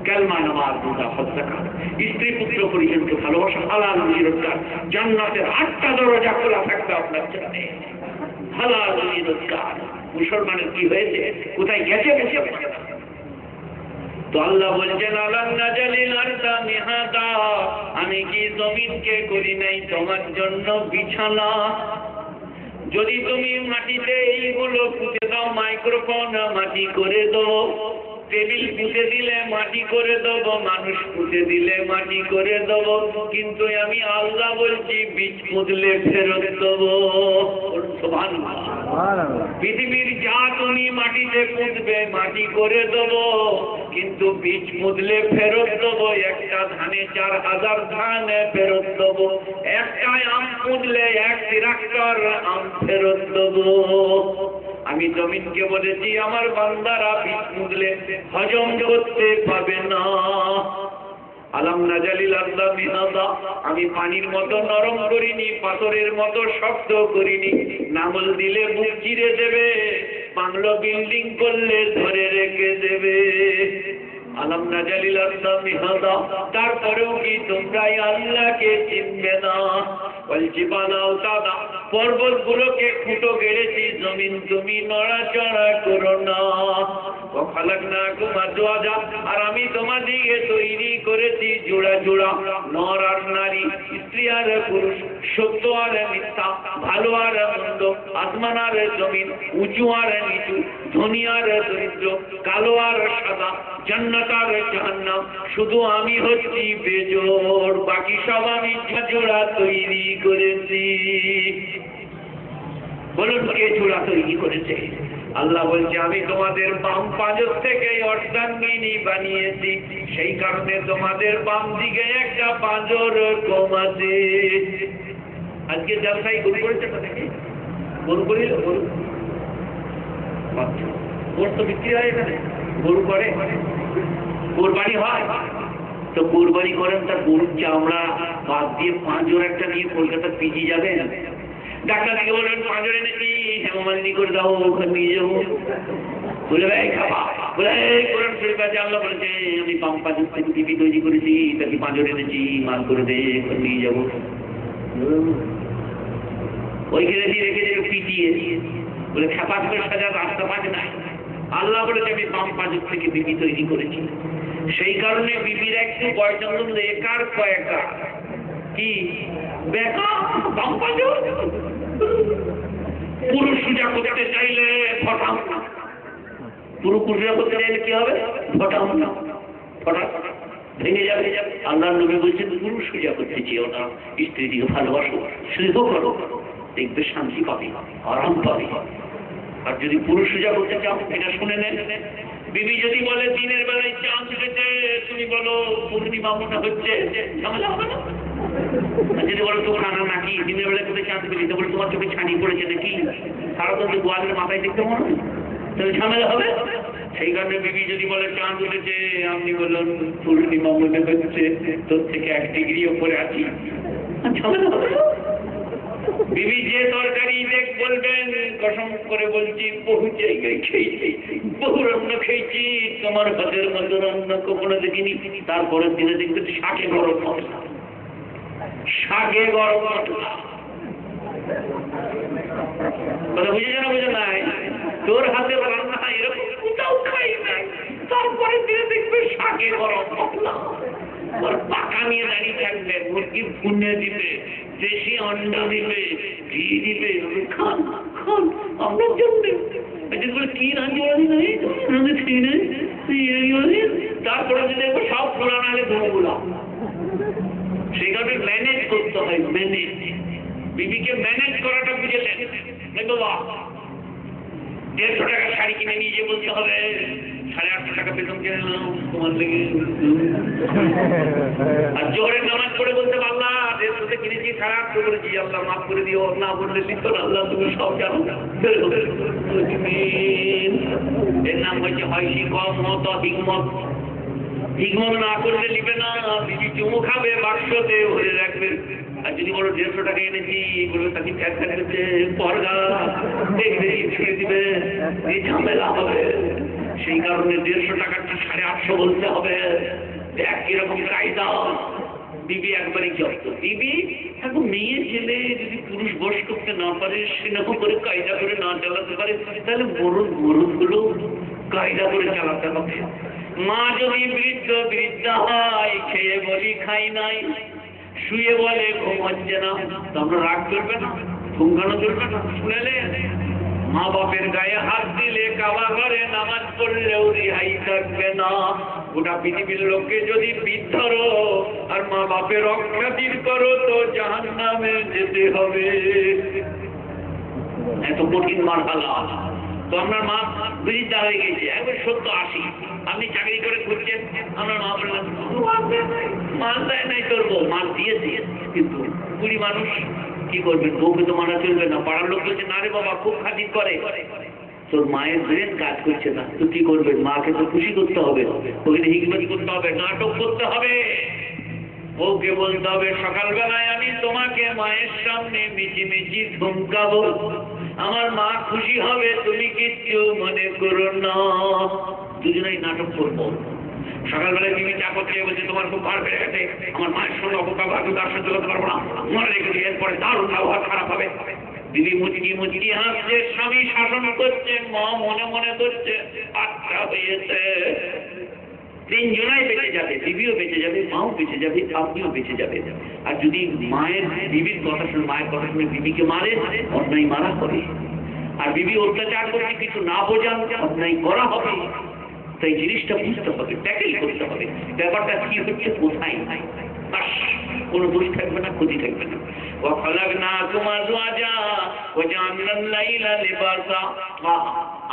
কালমা, নামাজ, রোজা, হজ, যাকাত, স্ত্রী পুত্র পরিজনকে ভালোবাসা, হালাল রুজি রোজগার, জান্নাতের 8টা দরজা খোলা থাকবে আপনার জন্য। হালাল রুজি রোজগার। মুসলমানের কি হয়েছে, কোথায় গেছে গেছে। তো আল্লাহ বলছেন আলাম নাজালিল আরদা মিহাদা, আমি কি জমিনকে করি নাই তোমার জন্য বিছানা? যদি তুমি মাটিতে এইগুলো পুঁতে দাও, মাইক্রোফোন মাটি করে দাও, টেবিল পুঁতে দিলে মাটি করে দেবো, মানুষ পুঁতে দিলে মাটি করে দেবো, কিন্তু আমি আল্লাহ বলছি বীজ পুঁতলে ফেরত দেবো। পৃথিবীর যা তুমি মাটিতে পুঁতবে মাটি করে দেবো, কিন্তু বীজ পুঁতলে ফেরত দেবো। একটা ধানে 4000 ধান ফেরত দেবো, একটা আম পুঁতলে 1 ট্রাক্টর আম ফেরত দেবো। আমি জমিনকে বলেছি আমার বান্দারা বীজ পুঁতলে হজম করতে পাবে না। আলাম নাজালিল আরদা মিহাদা, আমি পানির মতো নরম করিনি, পাথরের মতো শক্ত করিনি। নাঙল দিলে বুক চিরে দেবে, বাংলো বিল্ডিং করলে ধরে রেখে দেবে। আলাম নাজালিল আরদা মিহাদা, তারপরেও কি তোমরা আল্লাহকে চিনবে না? ওয়ালজিবালা আওতাদা, পর্বতগুলোকে খুঁটো গেড়েছি, জমিন তুমি নড়াচড়া করো না। ওয়াখালাকনাকুম আজওয়াজা, আর আমি তোমাদেরকে তৈরি করেছি জোড়া জোড়া, নর আর নারী, স্ত্রী আর পুরুষ, সত্য আর মিথ্যা, ভালো আর মন্দ, আসমান আর জমিন, উঁচু আর নিচু, ধনী আর দরিদ্র, কালো আর সাদা, জান্নাত আর জাহান্নাম। শুধু আমি হচ্ছি বেজোড়, বাকি সব আমি জোড়া তৈরি করেছি। বলুন কে জোড়া তৈরি করেছে? আল্লাহ বলছে আমি তোমাদের বাম পাঁজর থেকে অর্ধাঙ্গিনী বানিয়েছি, সেই কারণে তোমাদের বাম দিকে একটা পাঁজর কম আছে। আজকে ব্যবসায়ী গরু করেছে নাকি? গরু করিল, গরু গরু তো বিক্রি হয় এখানে, গরু করে, কোরবানি হয়। তো কোরবানি করেন, তার গরুর চামড়া বাদ দিয়ে পাঁজর একটা নিয়ে কলকাতার পিজি যাবেন, ডাক্তার থেকে বলবেন পাঁজর এনেছি, হেমমালিনী করে দাও, ওখানে নিয়ে যাবো। বলে ভাই খাবা, বলে এই কোরআন শরীফ আছে, আল্লাহ বলেছে আমি বাম পাঁজর থেকে টিভি তৈরি করেছি, তাকে পাঁজর এনেছি, মাল করে দে, ওখানে নিয়ে যাবো। ওইখানে দিয়ে রেখে দেবে পিটিয়ে, বলে খেপাস করে সাজা রাস্তা পাচ্ছে না। আল্লাহ বলেছে আমি বাম পাঁজর থেকে বিবি তৈরি করেছি। সেই কারণে বিবির একটু বয়চন্দন একার কয়েকা কি বেকা বাম পাঁজর। পুরুষ পূজা করতে চাইলে ফটাম না, পুরুষ পূজা করতে চাইলে কি হবে? ফটাম না, ফটা ভেঙে যাবে। আল্লাহ নবী বলছেন পুরুষ পূজা করতে চেয়েও না, স্ত্রী দিকে ভালোবাসো, স্নেহ করো, দেখবে শান্তি পাবে, আরাম পাবে। আর যদি পুরুষ পূজা করতে চাও, এটা শুনে নেন, বিবি যদি বলে দিনের বেলায় চাঁদ উঠেছে, তুমি বলো পূর্ণিমা মনে হচ্ছে, ঝামেলা হবে না? যদি বলো তো খানা নাকি দিনের বেলায় কোথায় চাঁদ পেলি, তো বলে তোমার চোখে ছানি পড়েছে নাকি, সারাদিন তো গোয়ালের মাথায় দেখতে মনে হয়, তাহলে ঝামেলা হবে। সেই কারণে বিবি যদি বলে চাঁদ উঠেছে, আপনি বললেন পূর্ণিমা মনে হচ্ছে, তোর থেকে 1 ডিগ্রি ওপরে আছি, ঝামেলা হবে। বিবি যে তরকারি দেখ বলবেন, কসম করে বলছি বহু জায়গায় খেয়েছি, বহু রান্না খেয়েছি, তোমার হাতের মতো রান্না কখনো দেখিনি। তারপরের দিনে দেখবে শাকে গরম মশলা, শাকে গরম মশলা। কথা বুঝেছে না? বুঝে নাই? তোর হাতের রান্না এরকম কোথাও খাই নাই, তারপরের দিনে দেখবে শাকে গরম মশলা। ওর পাকা নিয়ে দাঁড়িয়ে থাকবে, মুরগি ভুনে দিবে, দেশি অন্ডা দিবে, ঘি দিবে, খান খান আমরা জমবে। কি রাঁধি নাই, তারপরে যদি সব পুরান আগে ধরগুলা। সেই কারণে ম্যানেজ করতে হয়, ম্যানেজ। বিবিকে ম্যানেজ করাটা বুঝেছেন বাবা? 150 টাকার শাড়ি কিনে নিয়ে যে বলতে হবে 850 টাকা বেতন কিনে নিলাম তোমার লেগে। আর জোহরের নামাজ পড়ে বলতে পারলাম 150 কিনেছি, খারাপ করেছি, আল্লাহ মাফ করে দিও, না বললে দিত আল্লাহ, তুমি সব জানো। এর নাম হচ্ছে হয় শিকম মত হিকমত। হিকমত না করলে নিবে না, বিবি চুমু খাবে, বাক্সতে ভরে রাখবে। আর যদি বলো 150 টাকা এনেছি, বলবে তাকে পরগা দেখবে, ছেড়ে দিবে, এই ঝামেলা হবে। সেই কারণে 150 টাকাটা 850 বলতে হবে। দেখ কিরকম কায়দা। বিবি একবারই জব্দ। বিবি এখন মেয়ে ছেলে যদি পুরুষ বশ করতে না পারে, স্নেহ করে কায়দা করে না চালাতে পারে, তাহলে মরুদগুলো কায়দা করে চালাতে হবে। মা যদি বৃদ্ধ হয়, খেয়ে বলি খাই নাই, শুয়ে বলে ঘুম হচ্ছে না, তোমরা রাগ করবে না, ঘুমখানো চলবে না? শুনেলে মা বাপের গায়ে হাত দিলে, কাবা ঘরে নামাজ পড়লেও রিহাই থাকবে না। গোটা পৃথিবীর লোককে যদি পিঠ ধরো আর মা বাপের অখ্যাতির করো, তো জাহান্নামে যেতে হবে। এত কঠিন মারহালা। তো আপনার মা বৃদ্ধা হয়ে গেছে, একবার 70-80, আপনি চাকরি করে ঘুরছেন, আপনার মা বললেন মাল দেয় নাই তোর বউ। মাল দিয়েছে, কিন্তু কুড়ি মানুষ কি করবেন? বউকে তো মানা চলবে না। পাড়ার লোক বলছে না রে বাবা, খুব খাতির করে, তোর মায়ের ব্রেন কাজ করছে না, তো কি করবেন? মাকে তো খুশি করতে হবে, ওকে হিকমত করতে হবে, নাটক করতে হবে। বউকে বলতে হবে সকালবেলায় আমি তোমাকে মায়ের সামনে মিচিমিচি ধমকাবো, আমার মা খুশি হবে, তুমি কিচ্ছু মনে করো না। দুজনেই নাটক করবো। সকালবেলায় তুমি চা করতে বলছে তোমার খুব ভার বেড়ে গেছে, আমার মায়ের সঙ্গে অপব্যবহার তার সহ্য করতে পারবো না, মনে রেখেছি এরপরে দারুণ ব্যবহার খারাপ হবে। দিদি মুচকি হাসছে, স্বামী শাসন করছে, মা মনে মনে করছে আচ্ছা হয়েছে। তিনজনাই বেঁচে যাবে, বিবিও বেঁচে যাবে, মাও বেঁচে যাবে, আপনিও বেঁচে যাবে। আর যদি মায়ের বিবির কথা শুনে, মায়ের কথা শুনে বিবিকে মারে, অন্যায় মারা করে। আর বিবি অত্যাচার করছে, কিছু না বোঝান, অন্যায় করা হবে। তাই জিনিসটা বুঝতে হবে, ট্যাকেল করতে হবে, ব্যাপারটা কি হচ্ছে, কোথায় নাই, বাস কোনো দোষ থাকবে না, ক্ষতি থাকবে না।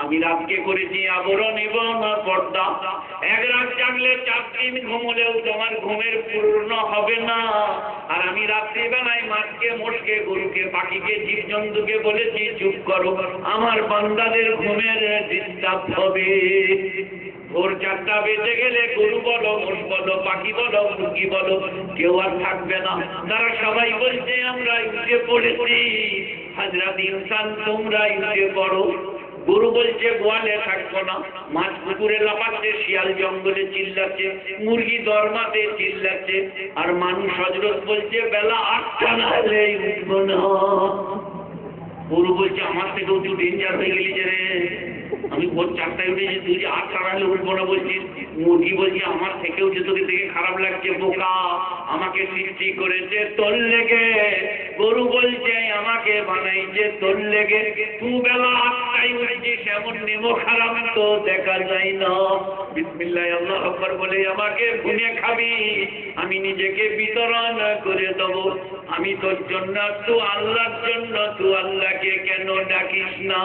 আমি রাতকে করেছি আবরণ এবং পর্দা। এক রাত জাগলে 4 দিন ঘুমলেও তোমার ঘুমের পূর্ণ হবে না। আর আমি রাত্রিবেলায় মাছকে, মোষকে, গরুকে, পাখিকে, জীবজন্তুকে বলেছি চুপ করো, আমার বান্দাদের ঘুমের ডিস্টার্ব হবে। ভোর 4টা বেজে গেলে গরু বলো, মোষ বলো, পাখি বলো, মুরগি বলো, কেউ আর থাকবে না। তারা সবাই বলছে আমরা উঠে পড়েছি। হাজরাত ইনসান তোমরা উঠে পড়ো। গরু বলছে গোয়ালে থাকবো না, মাছ পুকুরে লাফাচ্ছে, শিয়াল জঙ্গলে চিল্লাচ্ছে, মুরগি দরমাতে চিল্লাচ্ছে, আর মানুষ হযরত বলছে বেলা 8টা না হলে উঠবো না। গরু বলছে আমার থেকেও তুই ডেঞ্জার হয়ে গেলি যে রে, আমি ভোর 4টায় উঠেছি, তুই যে 8টা হলে উঠবো না বলছিস। মুরগি বলছে আমার থেকেও যে তোকে দেখে খারাপ লাগছে, বোকা, আমাকে সৃষ্টি করেছে তোর লেগে। গরু বলছে আমাকে বানাইছে তোর লেগে, তুই বেলা 8টায় উঠেছিস, এমন নেমো খারাপ তো দেখা যায় না। বিসমিল্লাহ আল্লাহু আকবার বলে আমাকে ঘুমিয়ে খাবি, আমি নিজেকে বিতরণ করে দেবো। আমি তোর জন্য, তুই আল্লাহর জন্য, তুই আল্লাহকে কেন ডাকিস না?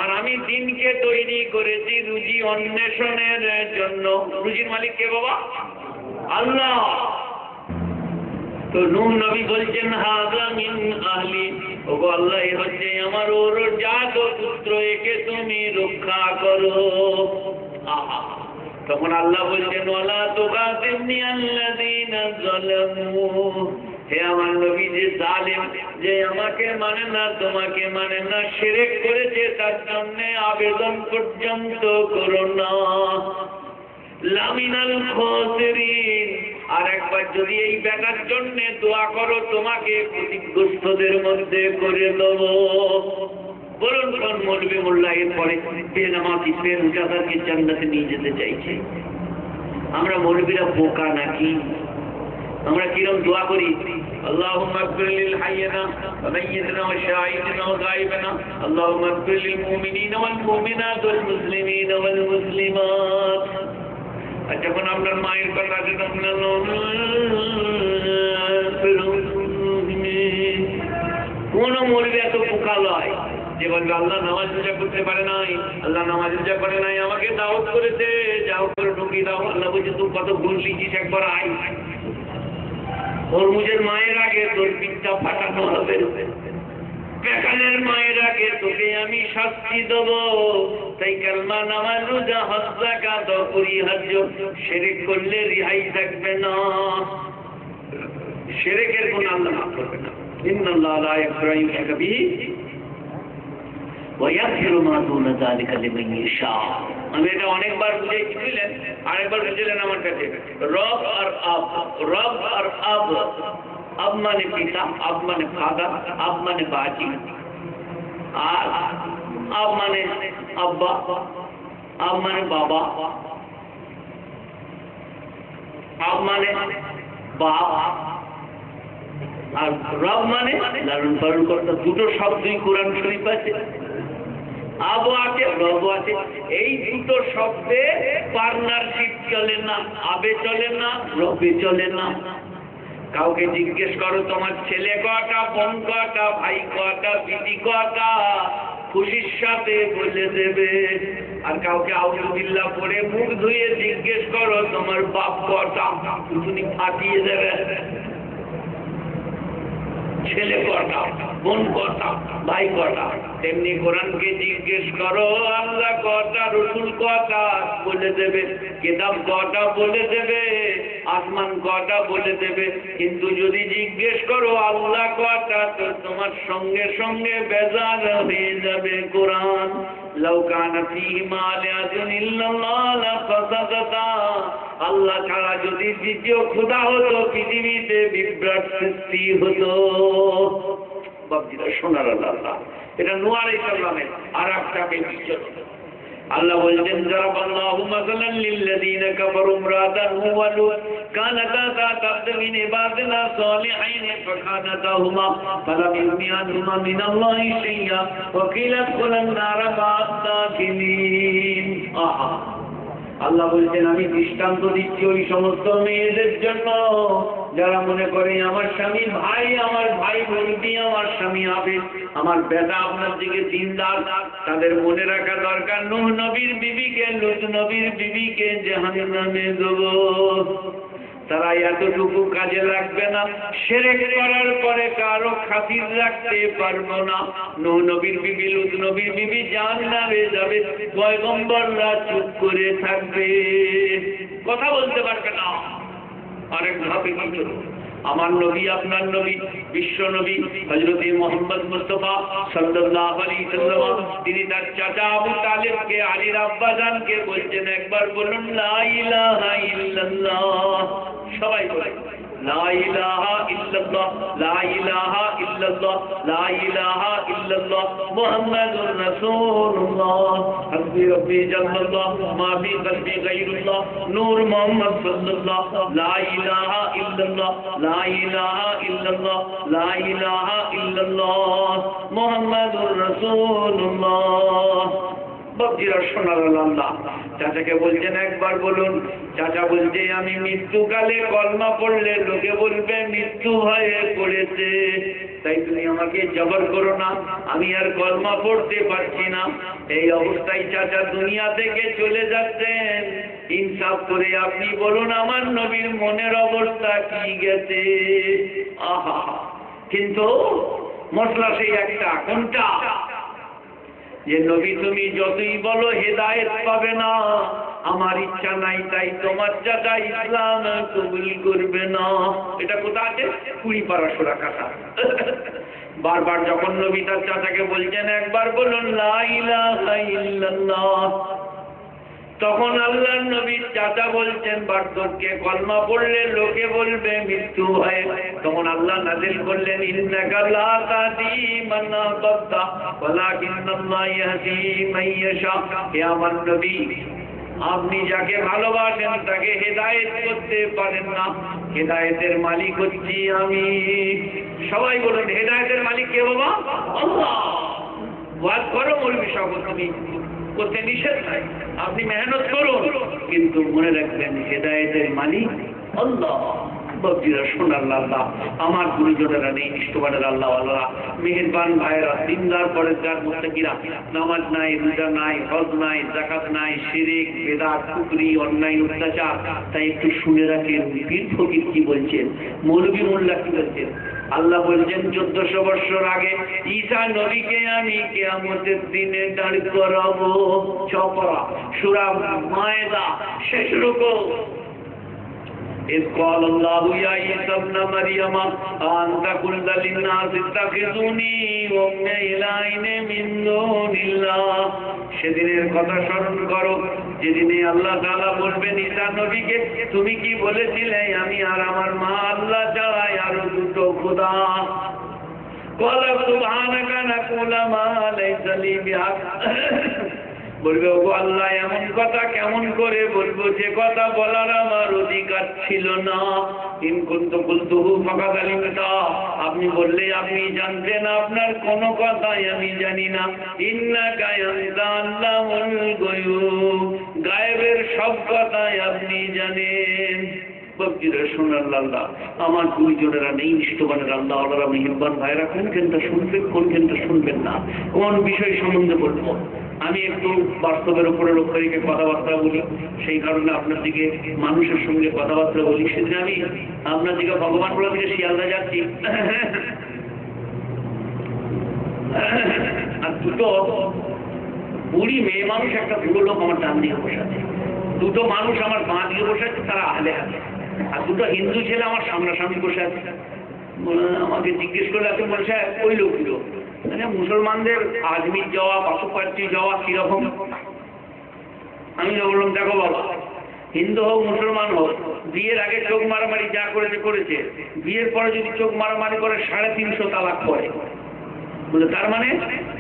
আর আমি দিনকে তৈরি করেছি রুজি অন্বেষণের জন্য। রুজির মালিক কে বাবা? আল্লাহ। তো নূহ নবী বলছেন হাযা মিন আহলি, ওগো আল্লাহ এ হচ্ছে আমার ওর জাত পুত্র, একে তুমি রক্ষা করো। তখন আল্লাহ বলছেন ওয়ালা তুগাতিবনি আল্লাযীনা যালামু, হে আমার নবী যে জালেম, যে আমাকে মানে না, তোমাকে মানে না, শিরক করেছে, তার জন্য আবেদন পর্যন্ত করো না। লামিনাল খাসিরিন, আর একবার যদি এই বেটার জন্য দোয়া করো, তোমাকে ক্ষতিগ্রস্তদের মধ্যে করে দেব। বলুন কোন মৌলবী মোল্লা এরপরে বেনামাজি বেরুজাদারকে জান্নাতে নিয়ে যেতে চাইছে? আমরা মৌলবীরা বোকা নাকি? আমরা কিরম দোয়া করি? اللهم اغفر للحينا وميتنا وشاهدنا وغائبنا اللهم اغفر للمؤمنين والمؤمنات والمسلمين والمسلمات। যখন আপনার মায়ের কথা কোন মৌলবী এত বোকা লয় যে বলবে আল্লাহ নামাজ রোজা করতে পারে নাই, আল্লাহ নামাজ রোজা করে নাই, আমাকে দাওয়াত করেছে, যাও করে ঢুকিয়ে দাও। আল্লাহ বলছে তুই কত ভুল লিখিস, একবার আয়। হরমুজের মায়ের আগে তোর পিঠটা ফাটানো হবে, পেকালের মায়ের আগে তোকে আমি শাস্তি দেব। তাই কালমা, নামাজ, রোজা, হজ, যাকাত, পরিহার্য, শিরক করলে রিহাই থাকবে না। শিরকের গুনাহ আল্লাহ মাফ করবে না। ইন্নাল্লাহা লা ইয়াগফিরু আন ইউশরাকা বিহি ওয়া ইয়াগফিরু মা দুনা যালিকা লিমান ইয়াশা। আমি এটা অনেকবার বুঝাইছি, বুঝলেন? আরেকবার বুঝলেন আমার কাছে। রব আর আব, রব আর আব, আব মানে পিতা, আব মানে ফাদার, আব মানে বাজি, আর আব মানে আব্বা, আব মানে বাবা, আব মানে বাপ, আর রব মানে লালন পালন কর্তা। দুটো শব্দই কোরআন শরীফ আছে, আবও আছে রবও আছে। এই দুটো শব্দে পার্টনারশিপ চলে না, আবে চলে না, রবে চলে না। কাউকে জিজ্ঞেস করো তোমার ছেলে কটা, বোন কটা, ভাই কটা, দিদি কটা, খুশির সাথে বলে দেবে। আর কাউকে আউযুবিল্লাহ পড়ে মুখ ধুয়ে জিজ্ঞেস করো তোমার বাপ কটা, তুমি ফাটিয়ে দেবে। ছেলে কটা, বোন কটা, ভাই কটা। তেমনি কোরআনকে জিজ্ঞেস করো আল্লাহ কটা, রসুল কটা, বলে দেবে। কিতাব কটা বলে দেবে, আসমান কটা বলে দেবে। কিন্তু যদি জিজ্ঞেস করো আল্লাহ কটা, তো তোমার সঙ্গে সঙ্গে বেজার হয়ে যাবে। কোরআন লাউ কানা ফীহিমা আলিহাতুন ইল্লাল্লাহ লাফাসাদাতা, আল্লাহ ছাড়া যদি দ্বিতীয় খোদা হতো পৃথিবীতে বিভ্রাট সৃষ্টি হতো। বাপজিরা সোনার আল্লাহ, এটা নূহ আলাইহিস সালামের আর একটা বেশি। আল্লাহ বলছেন যারাবাল্লাহু মাসালান লিল্লাযীনা কাফারু ইমরাতান ওয়া লূত কানাতা তা'তাত মিন ইবাদিনা সালিহিন ফাখানাতাহুমা ফালাম ইউমিয়ানহুমা মিনাল্লাহি শাইআ ওয়া কিলা ইদখুলান নারা মা'আদ দাখিলিন। আল্লাহ বলছেন আমি দৃষ্টান্ত দিচ্ছি ওই সমস্ত মেয়েদের জন্য যারা মনে করে আমার স্বামী ভাই, আমার ভাই বলবি, আমার স্বামী আবেদ, আমার বেটা আপনার দিকে দিনদার। তাদের মনে রাখা দরকার নূহ নবীর বিবিকে, লূত নবীর বিবিকে জাহান্নামে দেব। তারা এতটুকু কাজে লাগবে না, শিরক করার পরে কারো খাতির রাখতে পারবো না। নূহ নবীর বিবি, লূত নবীর বিবি জাহান্নামে যাবে, পয়গম্বররা চুপ করে থাকবে, কথা বলতে পারবে না। আরেক ভাবে কিছু আমার নবী, আপনার নবী, বিশ্ব নবী হযরত মুহাম্মদ মুস্তাফা সাল্লাল্লাহু আলাইহি সাল্লাম, তিনি তার চাচা আবু তালেবকে, আলীর আব্বাজানকে বলছেন একবার বলুন লা ইলাহা ইল্লাল্লাহ। সবাই বলেন লা ইলাহা ইল্লাল্লাহ, লা ইলাহা ইল্লাল্লাহ, লা ইলাহা ইল্লাল্লাহ মুহাম্মাদুর রাসূলুল্লাহ। হাসবি রাব্বি জাল্লাল্লাহ মা ফি কলবি গায়রুল্লাহ, নূর মুহাম্মদ সাল্লাল্লাহ। লা ইলাহা ইল্লাল্লাহ, লা ইলাহা ইল্লাল্লাহ, লা ইলাহা ইল্লাল্লাহ মুহাম্মাদুর রাসূলুল্লাহ। বাপজিরা সোনার আল্লাহ, চাচাকে বলছেন একবার বলুন। চাচা বলছে আমি মৃত্যুকালে কলমা পড়লে লোকে বলবে মৃত্যু হয়ে পড়েছে, তাই তুমি আমাকে জবর করো না, আমি আর কলমা পড়তে পারছি না। এই অবস্থায় চাচা দুনিয়া থেকে চলে যাচ্ছেন। ইনসাফ করে আপনি বলুন আমার নবীর মনের অবস্থা কি গেছে? আহা, কিন্তু মশলা সেই একটা, কোনটা? যে নবী তুমি যতই বলো হেদায়েত পাবে না, আমার ইচ্ছা নাই তাই তোমার চাচা ইসলাম কবুল করবে না। এটা কোথা আছে? 20 পারা সূরা কাটা। বারবার যখন নবী তার চাচাকে বলছেন একবার বলুন লা ইলাহা ইল্লাল্লাহ, তখন আল্লাহর নবীর চাচা বলছেন বার্ধক্যে কলমা পড়লে লোকে বলবে মৃত্যু হয়। তখন আল্লাহ নাযিল করলেন ইন্নাকা লা তাহদি মান আহবাবতা ওয়ালাকিন্নাল্লাহ ইয়াহদি মান ইয়াশা। হে আমার নবী, আপনি যাকে ভালোবাসেন তাকে হেদায়েত করতে পারেন না, হেদায়েতের মালিক হচ্ছি আমি। সবাই বলুন হেদায়েতের মালিক কে বাবা? আল্লাহ। ওয়াজ করো মৌলভী সাহেব, তুমি করতে নিষেধ নাই, আপনি মেহনত করুন, কিন্তু মনে রাখবেন হেদায়েতের মালিক আল্লাহ। বাপজিরা সোনার আল্লাহ, আমার গুরুজনেরা নেই নিষ্ঠবানের আল্লাহ আল্লাহ, মেহেরবান ভাইয়েরা, দিনদার পরেজগার মুত্তাকিরা, নামাজ নাই, রোজা নাই, হজ নাই, যাকাত নাই, শিরক, বেদাত, কুফরি, অন্যায়, অত্যাচার। তাই একটু শুনে রাখেন পীর ফকির কি বলছেন, মৌলভী মোল্লা কি বলছেন। আল্লাহ বলছেন 1400 বছর আগে ঈসা নবীকে আমি কিয়ামতের দিনে দাঁড় করাবো। সূরা মায়েদা শেষ রুকু। إذ قال الله يا عيسى ابن مريم أأنت قلت للناس اتخذوني وأمي إلهين من دون الله সেদিনের কথা স্মরণ করো যেদিনে আল্লাহ তাআলা বলবেন ঈসা নবীকে তুমি কি বলেছিলে আমি আর আমার মা আল্লাহ ছাড়াই আরো দুটো খোদা قال سبحانك نقول ما ليس لي بحق বলবে ওগো আল্লাহ এমন কথা কেমন করে বলবো যে কথা বলার আমার অধিকার ছিল না ইন কুনতু কুলতুহু ফাকাদ আলিমতা আপনি বললে আপনি জানতেন আপনার কোনো কথাই আমি জানি না ইন্নাকা আনতা আল্লামুল গায়ব গায়েবের সব কথাই আপনি জানেন বক্তিরা শোনার আল্লাহ আমার দুইজনেরা নেই নিষ্ঠবানের আল্লাহ আল্লাহরা মেহেরবান ভাইরা কোনখানটা শুনবেন কোনখানটা শুনবেন না কোন বিষয় সম্বন্ধে বলবো আমি একটু বাস্তবের উপরে লক্ষ্য রেখে কথাবার্তা বলি সেই কারণে আপনার দিকে মানুষের সঙ্গে কথাবার্তা বলি সেদিন আমি আপনার দিকে ভগবানপুরা থেকে শিয়ালদা যাচ্ছি আর দুটো বুড়ি মেয়ে মানুষ একটা বুড়ো লোক আমার ডান দিকে বসে আছে দুটো মানুষ আমার বাঁ দিকে বসে আছে তারা আহলে হাতে আর দুটো হিন্দু ছেলে আমার সামনাসামনি বসে আছে আমাকে জিজ্ঞেস করে আছে বলছে ওই লোকগুলো মানে মুসলমানদের আজমির যাওয়া পাশুপাত্রী যাওয়া কিরকম আমি বললাম দেখো বাবা হিন্দু হোক মুসলমান হোক বিয়ের আগে চোখ মারামারি যা করেছে করেছে বিয়ের পরে যদি চোখ মারামারি করে 350 তালাক করে বলে তার মানে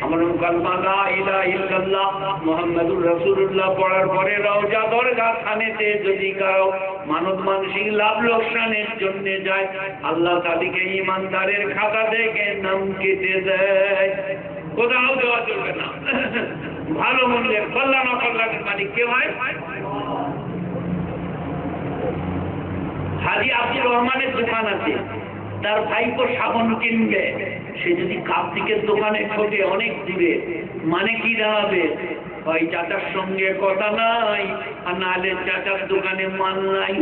আমার কালমা লা ইলাহা ইল্লাল্লাহ মুহাম্মাদুর রাসূলুল্লাহ পড়ার পরে রওজা দরগা থানেতে যদি কারো মানব মানসিক লাভ লোকসানের জন্য যায় আল্লাহ তাদেরকে ঈমানদারের খাতা থেকে নাম কেটে দেয় কোথাও দেওয়া চলবে না ভালো মন্দের কল্যাণ অকল্যাণের মালিক কে হয় হাজী আব্দুর রহমানের দোকান আছে তার ভাইপো সাবান কিনবে সে যদি কার্তিকের দোকানে ছোটে অনেক দূরে মানে কি দাঁড়াবে ওই চাচার সঙ্গে কথা নাই আর নাহলে চাচার দোকানে মাল নাই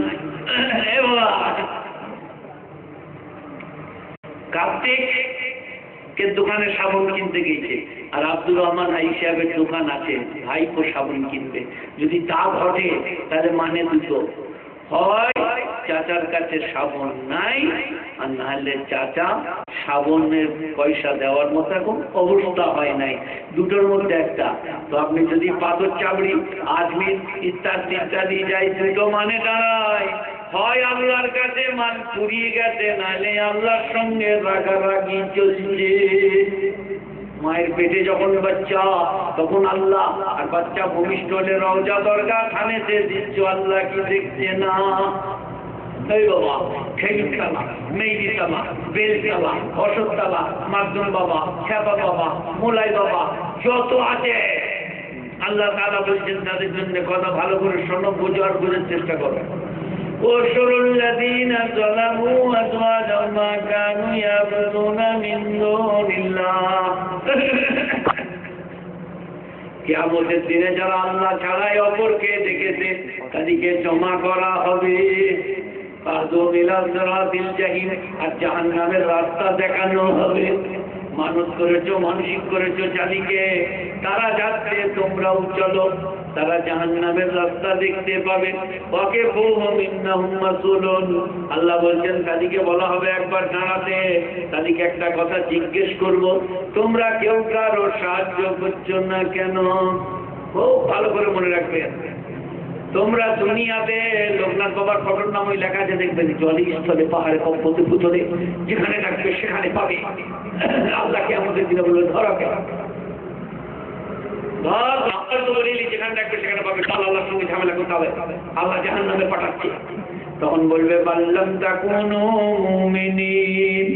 কার্তিকের দোকানে সাবান কিনতে গেছে আর আব্দুর রহমান ভাই সাহেবের দোকান আছে ভাইপো সাবান কিনবে যদি তা ঘটে তাহলে মানে দুটো হয় চাচার কাছে সাবন নাই আর নাহলে চাচা সাবনের পয়সা দেওয়ার মতো এখন অবস্থা হয় নাই দুটোর মধ্যে একটা তো আপনি যদি পাথর চাবড়ি আজমির ইত্যাদি ইত্যাদি যাই দুটো মানে দাঁড়ায় হয় আল্লাহর কাছে মান ফুরিয়ে গেছে নাহলে আল্লাহর সঙ্গে রাগারাগি চলছে মায়ের পেটে যখন বাচ্চা তখন আল্লাহ আর বাচ্চা ভূমিষ্ঠ হলে রওজা দরগা থানেতে দিচ্ছ আল্লাহ কি দেখছে না এই বাবা খেলি খেলা মেইলি তালা বেল তালা অশোক তালা মাকদুম বাবা খ্যাপা বাবা মোলাই বাবা যত আছে আল্লাহ তাআলা বলছেন তাদের জন্য কথা ভালো করে শোনো বোঝো আর বোঝার চেষ্টা করো وَاحْشُرُوا الَّذِينَ ظَلَمُوا أَزْوَاجَهُمْ مَا كَانُوا يَعْبُدُونَ مِن دُونِ اللَّهِ কিয়ামতের দিনে যারা আল্লাহ ছাড়াই অপরকে ডেকেছে তাদেরকে জমা করা হবে আর জাহান্নামের রাস্তা দেখানো হবে মানুষ করেছো মানসিক করেছো জাতিকে তারা যাচ্ছে তোমরাও চলো তারা জাহান্নামের রাস্তা দেখতে পাবে আল্লাহ বলছেন তাদেরকে বলা হবে একবার দাঁড়াতে তাদেরকে একটা কথা জিজ্ঞেস করব তোমরা কেউ কারো সাহায্য করছো না কেন খুব ভালো করে মনে রাখবে তোমরা দুনিয়াতে লোকনাথ বাবার ফটোর নাম ওই লেখা আছে দেখবেন জলি স্থলে পাহাড়ে কম্পতে পুতলে যেখানে ডাকবে সেখানে পাবে আল্লাহকে আমাদের দিনে বলবে ধরাকে যেখানে ডাকবে সেখানে পাবে কাল আল্লাহর সঙ্গে ঝামেলা করতে হবে আল্লাহ জাহান্নামে পাঠাচ্ছে তখন বলবে বাল্লাম তাকুনু মুমিনিন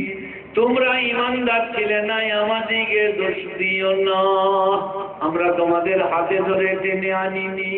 তোমরা ঈমানদার ছিলে না আমাদেরকে দোষ দিও না আমরা তোমাদের হাতে ধরে টেনে আনিনি